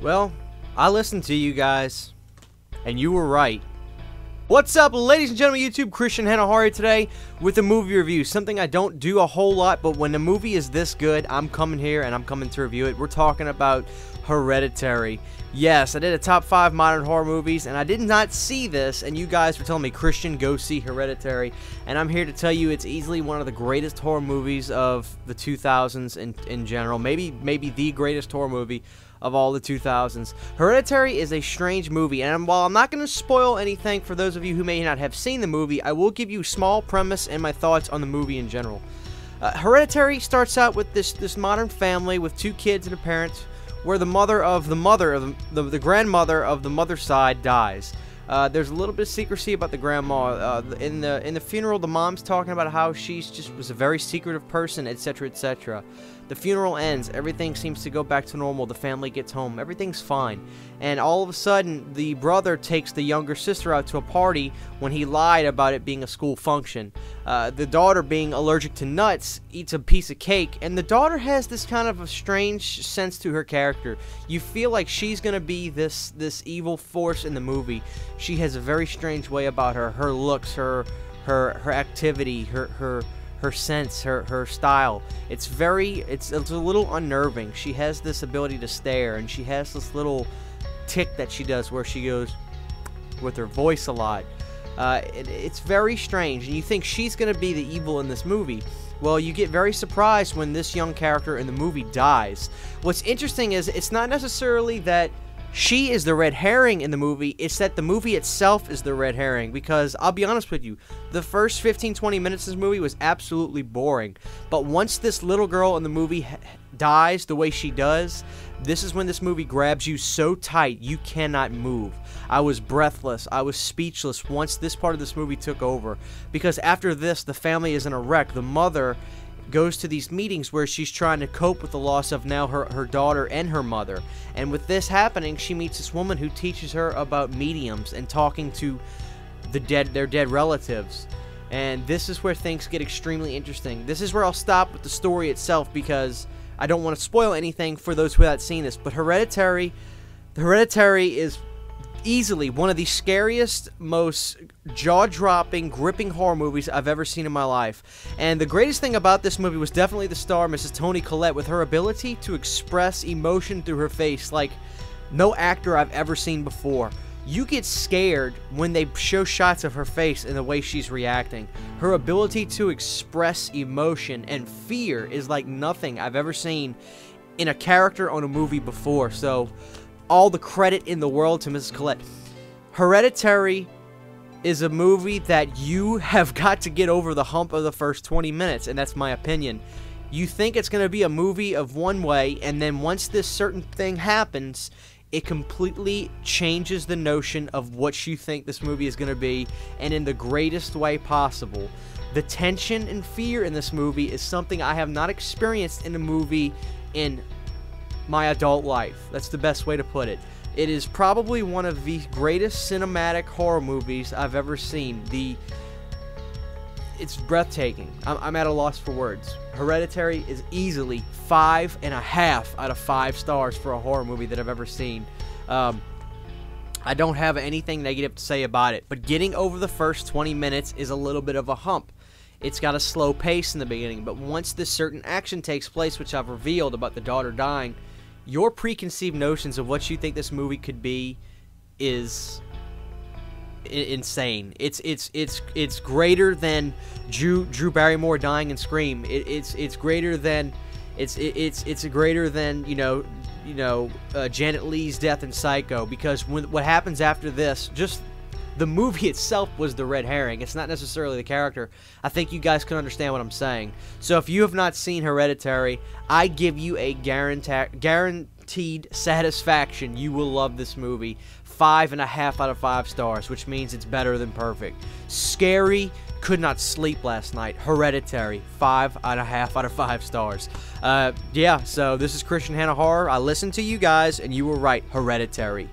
Well, I listened to you guys, and you were right. What's up, ladies and gentlemen, YouTube? Christian Hanna today with a movie review. Something I don't do a whole lot, but when the movie is this good, I'm coming here and I'm coming to review it. We're talking about Hereditary. Yes, I did a top 5 modern horror movies, and I did not see this, and you guys were telling me, Christian, go see Hereditary, and I'm here to tell you it's easily one of the greatest horror movies of the 2000s in general. Maybe the greatest horror movie of all the 2000s. Hereditary is a strange movie, and while I'm not going to spoil anything for those of you who may not have seen the movie, I will give you a small premise and my thoughts on the movie in general. Hereditary starts out with this modern family with 2 kids and a parent, where the grandmother of the mother's side dies. There's a little bit of secrecy about the grandma. In the funeral, the mom's talking about how she just was a very secretive person, etc., etc. The funeral ends. Everything seems to go back to normal. The family gets home. Everything's fine. And all of a sudden, the brother takes the younger sister out to a party when he lied about it being a school function. The daughter, being allergic to nuts, eats a piece of cake. And the daughter has this kind of a strange sense to her character. You feel like she's going to be this evil force in the movie. She has a very strange way about her. Her looks, her activity, her sense, her style. It's a little unnerving. She has this ability to stare, and she has this little tick that she does where she goes with her voice a lot. It's very strange, and you think she's going to be the evil in this movie. Well, you get very surprised when this young character in the movie dies. What's interesting is it's not necessarily that she is the red herring in the movie, it's that the movie itself is the red herring, because I'll be honest with you, the first 15-20 minutes of this movie was absolutely boring, but once this little girl in the movie dies the way she does, this is when this movie grabs you so tight you cannot move. I was breathless, I was speechless once this part of this movie took over, because after this, the family is in a wreck. The mother goes to these meetings where she's trying to cope with the loss of now her daughter and her mother. And with this happening, she meets this woman who teaches her about mediums and talking to their dead relatives. And this is where things get extremely interesting. This is where I'll stop with the story itself, because I don't want to spoil anything for those who haven't seen this. But Hereditary is easily one of the scariest, most jaw-dropping, gripping horror movies I've ever seen in my life. And the greatest thing about this movie was definitely the star, Mrs. Toni Collette, with her ability to express emotion through her face like no actor I've ever seen before. You get scared when they show shots of her face and the way she's reacting. Her ability to express emotion and fear is like nothing I've ever seen in a character on a movie before. So all the credit in the world to Mrs. Collette. Hereditary is a movie that you have got to get over the hump of the first 20 minutes, and that's my opinion. You think it's going to be a movie of one way, and then once this certain thing happens, it completely changes the notion of what you think this movie is going to be, and in the greatest way possible. The tension and fear in this movie is something I have not experienced in a movie in my adult life. That's the best way to put it. It is probably one of the greatest cinematic horror movies I've ever seen. It's breathtaking. I'm at a loss for words. Hereditary is easily 5.5 out of 5 stars for a horror movie that I've ever seen. I don't have anything negative to say about it, but getting over the first 20 minutes is a little bit of a hump. It's got a slow pace in the beginning, but once this certain action takes place, which I've revealed about the daughter dying, your preconceived notions of what you think this movie could be is insane. It's greater than Drew Barrymore dying in Scream. It's greater than greater than Janet Leigh's death in Psycho, because what happens after this, just the movie itself was the red herring. It's not necessarily the character. I think you guys can understand what I'm saying. So if you have not seen Hereditary, I give you a guaranteed satisfaction. You will love this movie. 5.5 out of 5 stars, which means it's better than perfect. Scary, could not sleep last night. Hereditary, 5.5 out of 5 stars. Yeah, so this is Christian Hanna Horror. I listened to you guys, and you were right. Hereditary.